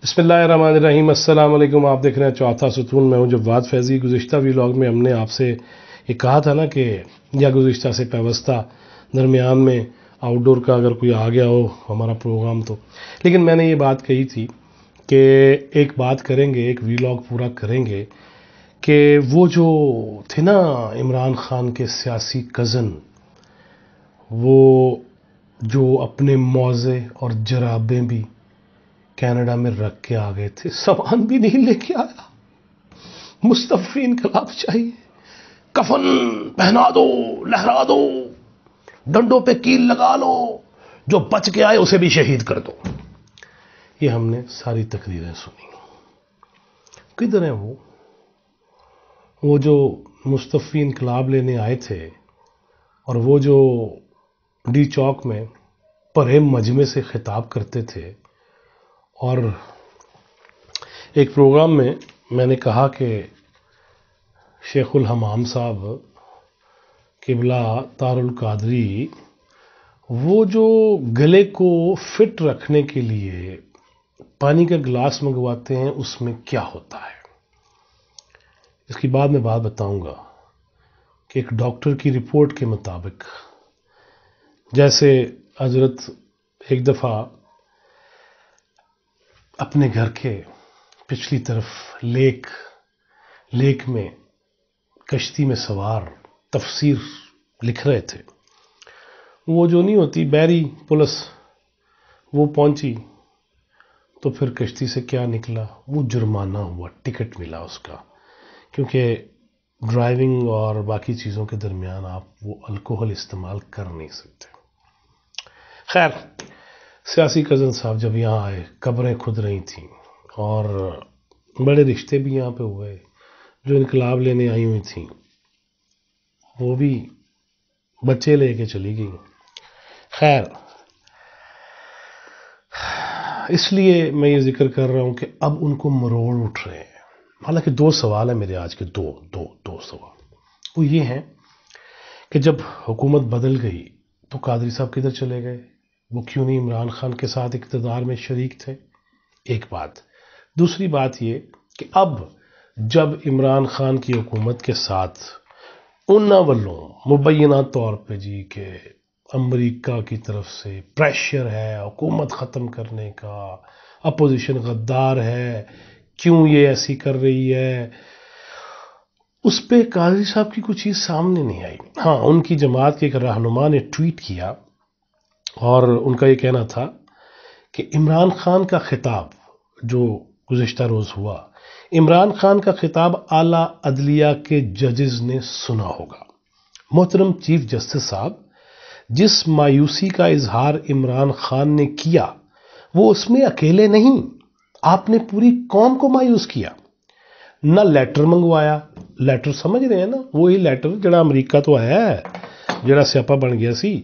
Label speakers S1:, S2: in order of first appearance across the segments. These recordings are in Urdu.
S1: بسم اللہ الرحمن الرحیم۔ السلام علیکم۔ آپ دیکھ رہے ہیں چوتھا ستون، میں ہوں جواد فیضی۔ گزشتہ ویلاگ میں ہم نے آپ سے یہ کہا تھا نا کہ یا گزشتہ سے پیوستہ درمیان میں آؤٹ ڈور کا اگر کوئی آ گیا ہو ہمارا پروگرام تو، لیکن میں نے یہ بات کہی تھی کہ ایک بات کریں گے، ایک ویلاگ پورا کریں گے کہ وہ جو تھے نا عمران خان کے سیاسی کزن، وہ جو اپنے موزے اور جرابیں بھی کینیڈا میں رکھ کے آ گئے تھے، سامان بھی نہیں لے کے آیا۔ مصطفی انقلاب چاہیے، کفن پہنا دو، لہرا دو، ڈنڈوں پہ کیل لگا لو، جو بچ کے آئے اسے بھی شہید کر دو۔ یہ ہم نے ساری تقریریں سنی۔ کدھر ہیں وہ جو مصطفی انقلاب لینے آئے تھے اور وہ جو ڈی چوک میں پرے مجمع سے خطاب کرتے تھے، اور ایک پروگرام میں میں نے کہا کہ شیخ الحمام صاحب قبلہ طاہر القادری وہ جو گلے کو فٹ رکھنے کے لیے پانی کا گلاس منگواتے ہیں، اس میں کیا ہوتا ہے؟ اس کی بعد میں بات بتاؤں گا کہ ایک ڈاکٹر کی رپورٹ کے مطابق جیسے حضرت ایک دفعہ اپنے گھر کے پچھلی طرف لیک میں کشتی میں سوار تفسیر لکھ رہے تھے، وہ جو نہیں ہوتی بیری پولیس، وہ پہنچی تو پھر کشتی سے کیا نکلا؟ وہ جرمانہ ہوا، ٹکٹ ملا اس کا، کیونکہ ڈرائیونگ اور باقی چیزوں کے درمیان آپ وہ الکوہل استعمال کر نہیں سکتے۔ خیر، سیاسی کزن صاحب جب یہاں آئے، قبریں کھد رہی تھیں اور بڑے رشتے بھی یہاں پہ ہوئے، جو انقلاب لینے آئی ہوئی تھیں وہ بھی بچے لے کے چلی گئی۔ خیر، اس لیے میں یہ ذکر کر رہا ہوں کہ اب ان کو مروڑ اٹھ رہے ہیں۔ حالانکہ دو سوال ہیں میرے آج کے، دو سوال۔ وہ یہ ہیں کہ جب حکومت بدل گئی تو قادری صاحب کدھر چلے گئے؟ وہ کیوں نہیں عمران خان کے ساتھ اقتدار میں شریک تھے؟ ایک بات۔ دوسری بات یہ کہ اب جب عمران خان کی حکومت کے ساتھ انہاں والوں مبینہ طور پہ جی کہ امریکہ کی طرف سے پریشر ہے حکومت ختم کرنے کا، اپوزیشن غدار ہے، کیوں یہ ایسی کر رہی ہے، اس پہ قادری صاحب کی کوئی چیز سامنے نہیں آئی۔ ہاں، ان کی جماعت کے ایک رہنما نے ٹویٹ کیا اور ان کا یہ کہنا تھا کہ عمران خان کا خطاب جو گزشتہ روز ہوا، عمران خان کا خطاب اعلیٰ عدلیہ کے ججز نے سنا ہوگا۔ محترم چیف جسٹس صاحب، جس مایوسی کا اظہار عمران خان نے کیا وہ اس میں اکیلے نہیں، آپ نے پوری قوم کو مایوس کیا۔ نہ لیٹر منگوایا، لیٹر سمجھ رہے ہیں نا، وہی لیٹر جڑا امریکہ تو آیا ہے، جڑا سیاپا بن گیا سی۔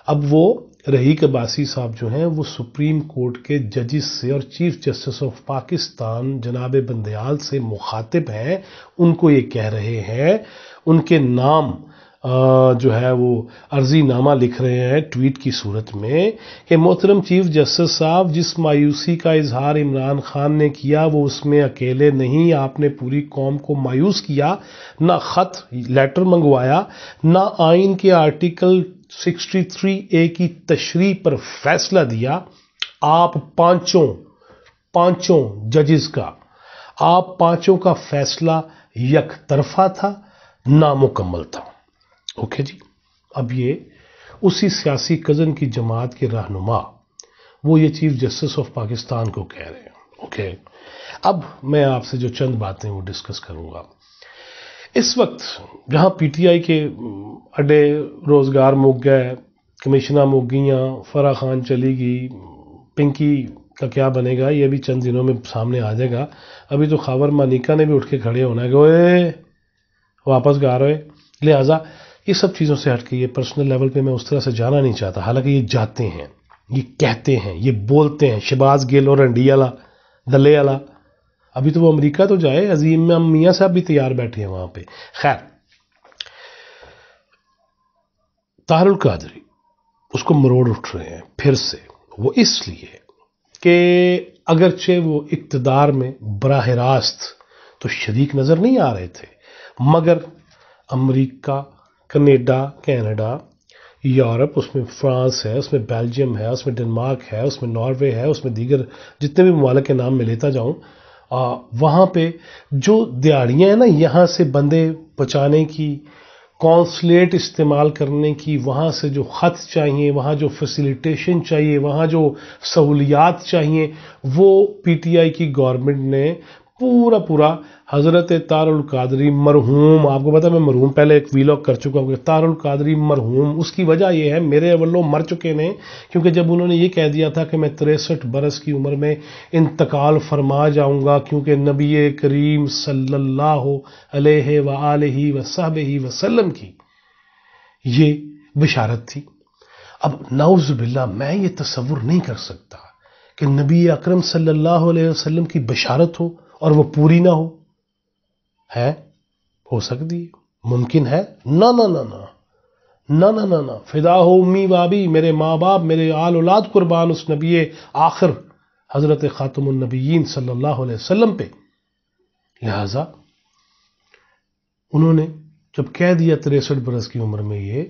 S1: اب وہ رحیق عباسی صاحب جو ہیں وہ سپریم کورٹ کے ججز سے اور چیف جسٹس آف پاکستان جناب بندیال سے مخاطب ہیں، ان کو یہ کہہ رہے ہیں، ان کے نام جو ہے وہ عرضی نامہ لکھ رہے ہیں ٹویٹ کی صورت میں کہ محترم چیف جسٹس صاحب، جس مایوسی کا اظہار عمران خان نے کیا وہ اس میں اکیلے نہیں، آپ نے پوری قوم کو مایوس کیا، نہ خط لیٹر منگوایا، نہ آئین کے آرٹیکل 63A کی تشریح پر فیصلہ دیا۔ آپ پانچوں ججز کا، آپ پانچوں کا فیصلہ یک طرفہ تھا، نامکمل تھا۔ اوکے جی، اب یہ اسی سیاسی کزن کی جماعت کے رہنما وہ یہ چیف جسٹس آف پاکستان کو کہہ رہے ہیں۔ اوکے، اب میں آپ سے جو چند باتیں وہ ڈسکس کروں گا۔ اس وقت جہاں پی ٹی آئی کے اڈے روزگار مک گئے، کمیشنہ مک گئیاں، فرح خان چلی گئی، پنکی کا کیا بنے گا یہ بھی چند دنوں میں سامنے آ جائے گا۔ ابھی تو خاور مانیکا نے بھی اٹھ کے کھڑے ہونا ہے کہ اوئے واپس گا رہے۔ لہٰذا یہ سب چیزوں سے ہٹ کے یہ پرسنل لیول پہ میں اس طرح سے جانا نہیں چاہتا، حالانکہ یہ جاتے ہیں، یہ کہتے ہیں، یہ بولتے ہیں، شہباز گل اور رنڈی والا دلے والا۔ ابھی تو وہ امریکہ تو جائے، عظیم میاں صاحب بھی تیار بیٹھے ہیں وہاں پہ۔ خیر، طاہر القادری اس کو مروڑ اٹھ رہے ہیں پھر سے، وہ اس لیے کہ اگرچہ وہ اقتدار میں براہ راست تو شریک نظر نہیں آ رہے تھے، مگر امریکہ، کینیڈا، یورپ، اس میں فرانس ہے، اس میں بیلجیم ہے، اس میں ڈنمارک ہے، اس میں ناروے ہے، اس میں دیگر جتنے بھی ممالک کے نام میں لیتا جاؤں، وہاں پہ جو دیہڑیاں ہیں نا، یہاں سے بندے بچانے کی، کونسلیٹ استعمال کرنے کی، وہاں سے جو خط چاہیے، وہاں جو فیسیلیٹیشن چاہیے، وہاں جو سہولیات چاہیے، وہ پی ٹی آئی کی گورنمنٹ نے پورا حضرت طاہر القادری مرحوم، آپ کو پتا میں مرحوم پہلے ایک ویلاگ کر چکا ہوں کہ طاہر القادری مرحوم، اس کی وجہ یہ ہے میرے والوں مر چکے نے، کیونکہ جب انہوں نے یہ کہہ دیا تھا کہ میں 63 برس کی عمر میں انتقال فرما جاؤں گا، کیونکہ نبی کریم صلی اللہ علیہ وآلہ وصحبہ وسلم کی یہ بشارت تھی۔ اب نعوذ باللہ میں یہ تصور نہیں کر سکتا کہ نبی اکرم صلی اللہ علیہ وسلم کی بشارت ہو اور وہ پوری نہ ہے، ہو سکتی ہے، ممکن ہے؟ نہ نہ نہ نہ نہ نہ نہ نہ، فدا ہو امی بابی، میرے ماں باپ، میرے آل اولاد قربان اس نبی آخر حضرت خاتم النبیین صلی اللہ علیہ وسلم پہ۔ لہذا انہوں نے جب کہہ دیا 63 برس کی عمر میں یہ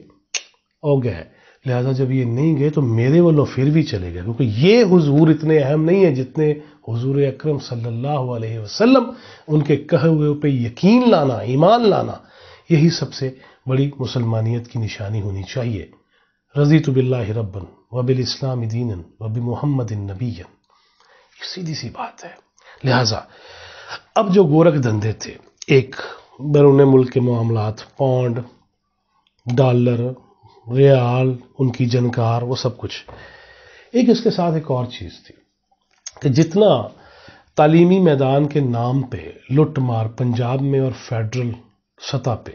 S1: ہو گئے، لہذا جب یہ نہیں گئے تو میرے والوں پھر بھی چلے گئے، کیونکہ یہ حضور اتنے اہم نہیں ہیں جتنے حضور اکرم صلی اللہ علیہ وسلم، ان کے کہے ہوئے پہ یقین لانا، ایمان لانا، یہی سب سے بڑی مسلمانیت کی نشانی ہونی چاہیے۔ رضیت باللہ ربا وبالاسلام دینا وبمحمد نبیا، سیدھی سی بات ہے۔ لہذا اب جو گورکھ دھندے تھے، ایک بیرون ملک کے معاملات، پاؤنڈ، ڈالر، ریال، ان کی جنکار، وہ سب کچھ، ایک اس کے ساتھ ایک اور چیز تھی کہ جتنا تعلیمی میدان کے نام پہ لٹ مار پنجاب میں اور فیڈرل سطح پہ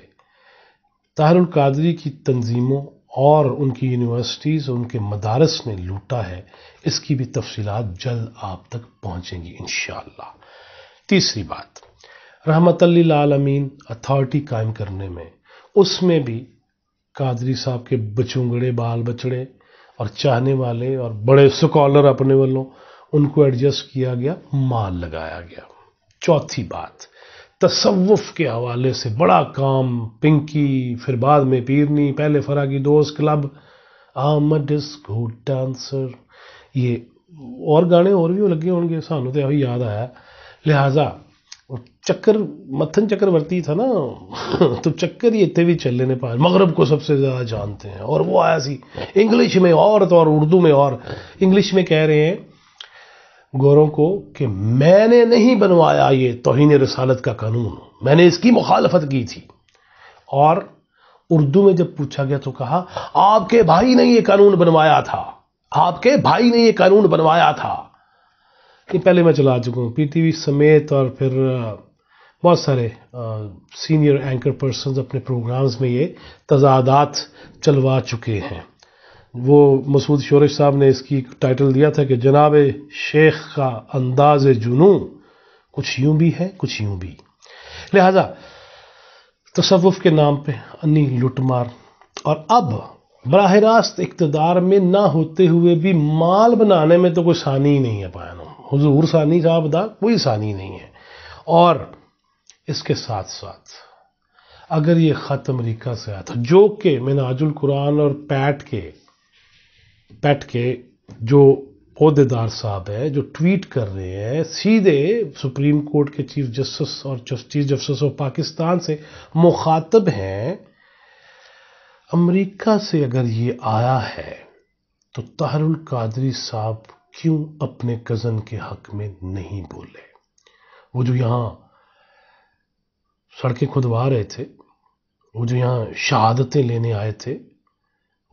S1: طاہر القادری کی تنظیموں اور ان کی یونیورسٹیز، ان کے مدارس نے لوٹا ہے، اس کی بھی تفصیلات جلد آپ تک پہنچیں گی انشاءاللہ۔ تیسری بات، رحمت للعالمین اتھارٹی قائم کرنے میں، اس میں بھی قادری صاحب کے بچونگڑے، بال بچڑے اور چاہنے والے اور بڑے سکالر اپنے والوں، ان کو ایڈجسٹ کیا گیا، مال لگایا گیا۔ چوتھی بات، تصوف کے حوالے سے بڑا کام، پنکی، پھر بعد میں پیرنی، پہلے فراگی دوست کلب، آمد ڈسکو ڈانسر، یہ اور گانے اور بھی لگے ہوں گے، سانو تو ابھی یاد آیا۔ لہٰذا چکر متھن چکرورتی تھا نا تو چکر ہی اتنے بھی چلے نے پاس، مغرب کو سب سے زیادہ جانتے ہیں، اور وہ آیا سی انگلش میں اور اردو میں، اور انگلش میں کہہ رہے ہیں گوروں کو کہ میں نے نہیں بنوایا یہ توہین رسالت کا قانون، میں نے اس کی مخالفت کی تھی، اور اردو میں جب پوچھا گیا تو کہا آپ کے بھائی نے یہ قانون بنوایا تھا، آپ کے بھائی نے یہ قانون بنوایا تھا۔ یہ پہلے میں چلا چکا ہوں، پی ٹی وی سمیت، اور پھر بہت سارے سینئر اینکر پرسنز اپنے پروگرامز میں یہ تضادات چلوا چکے ہیں۔ وہ مسعود شورش صاحب نے اس کی ٹائٹل دیا تھا کہ جناب شیخ کا انداز جنوں کچھ یوں بھی ہے کچھ یوں بھی۔ لہذا تصوف کے نام پہ انی لٹ مار، اور اب براہ راست اقتدار میں نہ ہوتے ہوئے بھی مال بنانے میں تو کوئی ثانی ہی نہیں ہے پایا، حضور ثانی صاحب دا کوئی ثانی نہیں ہے۔ اور اس کے ساتھ ساتھ اگر یہ خط امریکہ سے آیا تھا، جو کہ منہاج القرآن اور پیٹ کے جو عہدیدار صاحب ہے جو ٹویٹ کر رہے ہیں، سیدھے سپریم کورٹ کے چیف جسٹس اور چیف جسٹس آف پاکستان سے مخاطب ہیں، امریکہ سے اگر یہ آیا ہے تو طاہر القادری صاحب کیوں اپنے کزن کے حق میں نہیں بولے؟ وہ جو یہاں سڑکیں کھدوا رہے تھے، وہ جو یہاں شہادتیں لینے آئے تھے،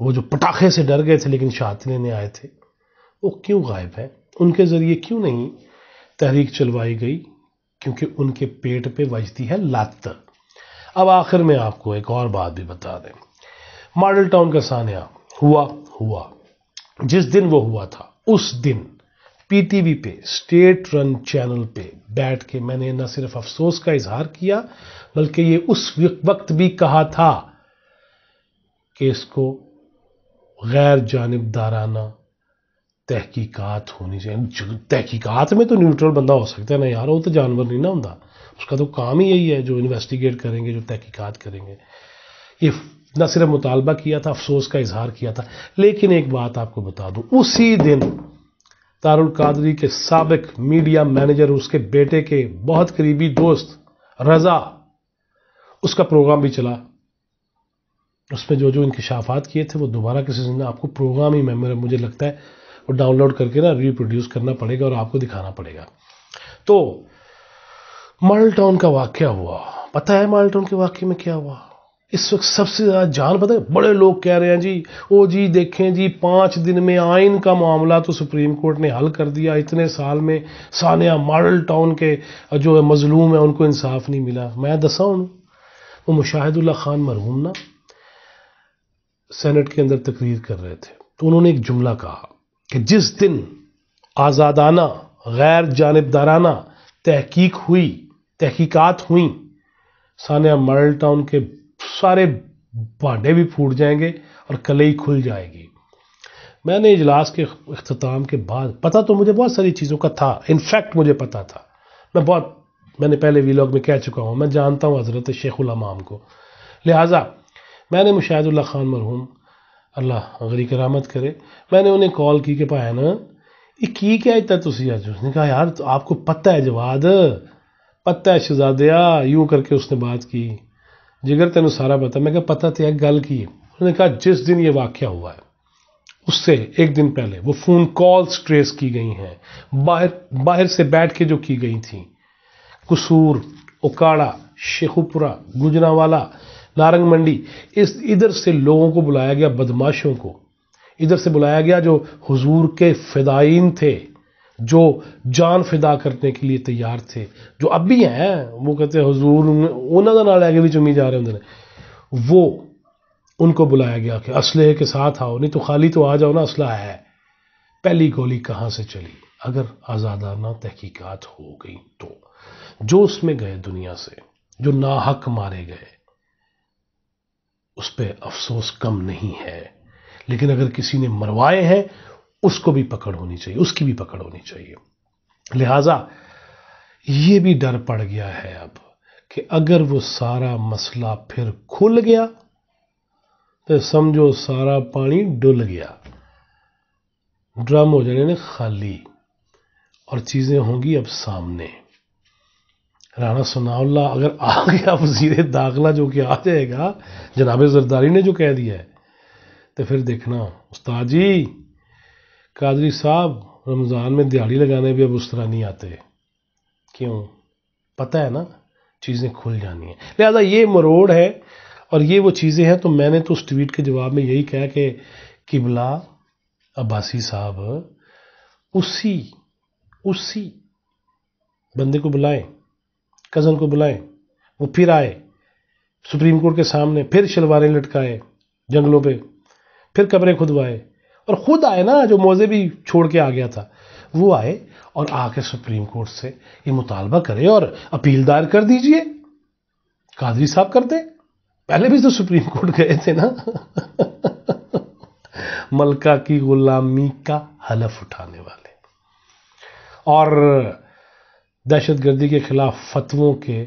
S1: وہ جو پٹاخے سے ڈر گئے تھے لیکن شہادتیں لینے آئے تھے، وہ کیوں غائب ہیں؟ ان کے ذریعے کیوں نہیں تحریک چلوائی گئی؟ کیونکہ ان کے پیٹ پہ وجتی ہے لات۔ اب آخر میں آپ کو ایک اور بات بھی بتا دیں، ماڈل ٹاؤن کا سانحہ ہوا جس دن وہ ہوا تھا، اس دن پی ٹی وی پہ اسٹیٹ رن چینل پہ بیٹھ کے میں نے نہ صرف افسوس کا اظہار کیا، بلکہ یہ اس وقت بھی کہا تھا کہ اس کو غیر جانبدارانہ تحقیقات ہونی چاہیے. تحقیقات میں تو نیوٹرل بندہ ہو سکتا ہے نا یار, وہ تو جانور نہیں نا ہوتا, اس کا تو کام ہی یہی ہے جو انویسٹیگیٹ کریں گے, جو تحقیقات کریں گے. یہ نہ صرف مطالبہ کیا تھا, افسوس کا اظہار کیا تھا. لیکن ایک بات آپ کو بتا دوں, اسی دن طاہر القادری کے سابق میڈیا مینیجر, اس کے بیٹے کے بہت قریبی دوست رضا, اس کا پروگرام بھی چلا. اس میں جو انکشافات کیے تھے وہ دوبارہ کسی نے آپ کو پروگرام ہی مجھے لگتا ہے وہ ڈاؤن لوڈ کر کے نا ریپروڈیوس کرنا پڑے گا اور آپ کو دکھانا پڑے گا. تو ماڈل ٹاؤن کا واقعہ ہوا, پتہ ہے ماڈل ٹاؤن کے واقعے میں کیا ہوا؟ اس وقت سب سے زیادہ جان پتہ ہے, بڑے لوگ کہہ رہے ہیں جی او جی دیکھیں جی 5 دن میں آئین کا معاملہ تو سپریم کورٹ نے حل کر دیا, اتنے سال میں ثانیہ ماڈل ٹاؤن کے جو مظلوم ہیں ان کو انصاف نہیں ملا. میں دسا ہوں, وہ مشاہد اللہ خان مرحوم نا سینٹ کے اندر تقریر کر رہے تھے, تو انہوں نے ایک جملہ کہا کہ جس دن آزادانہ غیر جانبدارانہ تحقیقات ہوئیں, ثانیہ ماڈل ٹاؤن کے سارے بانڈے بھی پھوٹ جائیں گے اور کلئی کھل جائے گی. میں نے اجلاس کے اختتام کے بعد, پتہ تو مجھے بہت ساری چیزوں کا تھا, انفیکٹ مجھے پتہ تھا, میں نے پہلے ویلاگ میں کہہ چکا ہوں, میں جانتا ہوں حضرت شیخ الامام کو, لہٰذا میں نے مشاہد اللہ خان مرحوم اللہ غری کرامت کرے, میں نے انہیں کال کی کہ پایا نا یہ کی کیا اتنا تسی آج؟ اس نے کہا یار آپ کو پتہ ہے جواد, پتہ ہے شہزادیا, یوں کر کے اس نے بات کی, جگر تینوں سارا پتہ. میں کہا پتہ تھا گل کی. انہوں نے کہا جس دن یہ واقعہ ہوا ہے اس سے ایک دن پہلے وہ فون کالز ٹریس کی گئی ہیں, باہر سے بیٹھ کے جو کی گئی تھیں, قصور, اوکاڑا, شیخوپورہ, گجرانوالا, نارنگ منڈی, ادھر سے لوگوں کو بلایا گیا, بدماشوں کو ادھر سے بلایا گیا جو حضور کے فدائین تھے, جو جان فدا کرنے کے لیے تیار تھے, جو اب بھی ہیں. وہ کہتے ہیں حضور انہوں کا نال آگے بھی چمی جا رہے ہوں, وہ ان کو بلایا گیا کہ اسلحے کے ساتھ آؤ, نہیں تو خالی تو آ جاؤ نا, اسلحہ ہے. پہلی گولی کہاں سے چلی؟ اگر آزادانہ تحقیقات ہو گئی تو جو اس میں گئے دنیا سے, جو ناحق مارے گئے, اس پہ افسوس کم نہیں ہے. لیکن اگر کسی نے مروائے ہیں اس کو بھی پکڑ ہونی چاہیے, اس کی بھی پکڑ ہونی چاہیے. لہٰذا یہ بھی ڈر پڑ گیا ہے اب کہ اگر وہ سارا مسئلہ پھر کھل گیا تو سمجھو سارا پانی ڈل گیا, ڈرم ہو جانے نے خالی, اور چیزیں ہوں گی اب سامنے. رانا ثناء اللہ اگر آ گیا وزیر داخلہ, جو کہ آ جائے گا, جناب زرداری نے جو کہہ دیا ہے, تو پھر دیکھنا استاد جی قادری صاحب رمضان میں دیہڑی لگانے بھی اب اس طرح نہیں آتے. کیوں؟ پتہ ہے نا چیزیں کھل جانی ہیں. لہذا یہ مروڑ ہے اور یہ وہ چیزیں ہیں. تو میں نے تو اس ٹویٹ کے جواب میں یہی کہا کہ قبلہ عباسی صاحب اسی بندے کو بلائیں, کزن کو بلائیں, وہ پھر آئے سپریم کورٹ کے سامنے, پھر شلواریں لٹکائے جنگلوں پہ, پھر قبریں کھدوائے, اور خود آئے نا جو موزے بھی چھوڑ کے آ گیا تھا, وہ آئے اور آ کے سپریم کورٹ سے یہ مطالبہ کرے اور اپیل دائر کر دیجئے. قادری صاحب کرتے, پہلے بھی تو سپریم کورٹ گئے تھے نا ملکہ کی غلامی کا حلف اٹھانے والے, اور دہشت گردی کے خلاف فتووں کے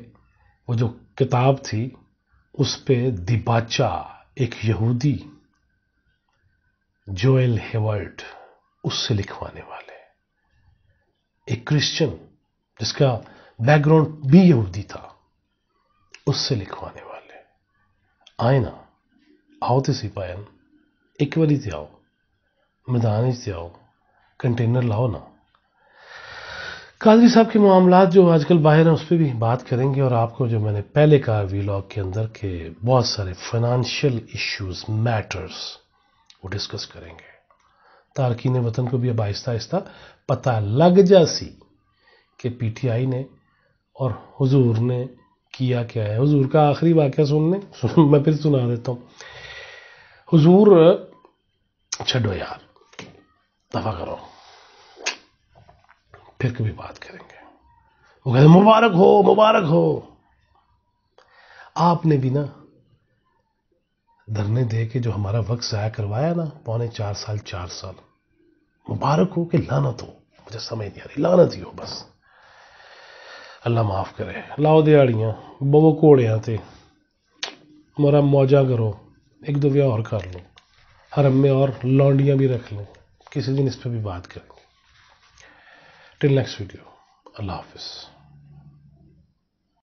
S1: وہ جو کتاب تھی اس پہ دیباچہ ایک یہودی جوئل ہیورٹ اس سے لکھوانے والے, ایک کرسچن جس کا بیک گراؤنڈ بھی یہودی تھا اس سے لکھوانے والے. آئے نا, آؤ تے سی پائن ایک باری تے آؤ, میدان سے آؤ, کنٹینر لاؤ نا. قادری صاحب کے معاملات جو آج کل باہر ہیں اس پہ بھی بات کریں گے, اور آپ کو جو میں نے پہلے کہا ویلاگ کے اندر کہ بہت سارے فائنانشیل ایشوز, میٹرز وہ ڈسکس کریں گے. تارکین وطن کو بھی اب آہستہ آہستہ پتہ لگ جاسی کہ پی ٹی آئی نے اور حضور نے کیا کیا ہے. حضور کا آخری واقعہ میں پھر سنا دیتا ہوں. حضور چھڈو یار, دفع کرو, پھر کبھی بات کریں گے. وہ کہتے مبارک ہو مبارک ہو. آپ نے بھی نا دھرنے دے کے جو ہمارا وقت ضائع کروایا نا, 4.5 سال, مبارک ہو کہ لعنت ہو، مجھے سمجھ نہیں آ رہی، لعنت ہی ہو بس، اللہ معاف کرے۔ لاؤ دیہڑیاں بو کوڑیاں تے مرا موجہ کرو، ایک دو بیاہ اور کر لو، حرم میں اور لونڈیاں بھی رکھ لیں، کسی دن اس پہ بھی بات کریں گے۔ ٹل نیکسٹ ویڈیو، اللہ حافظ۔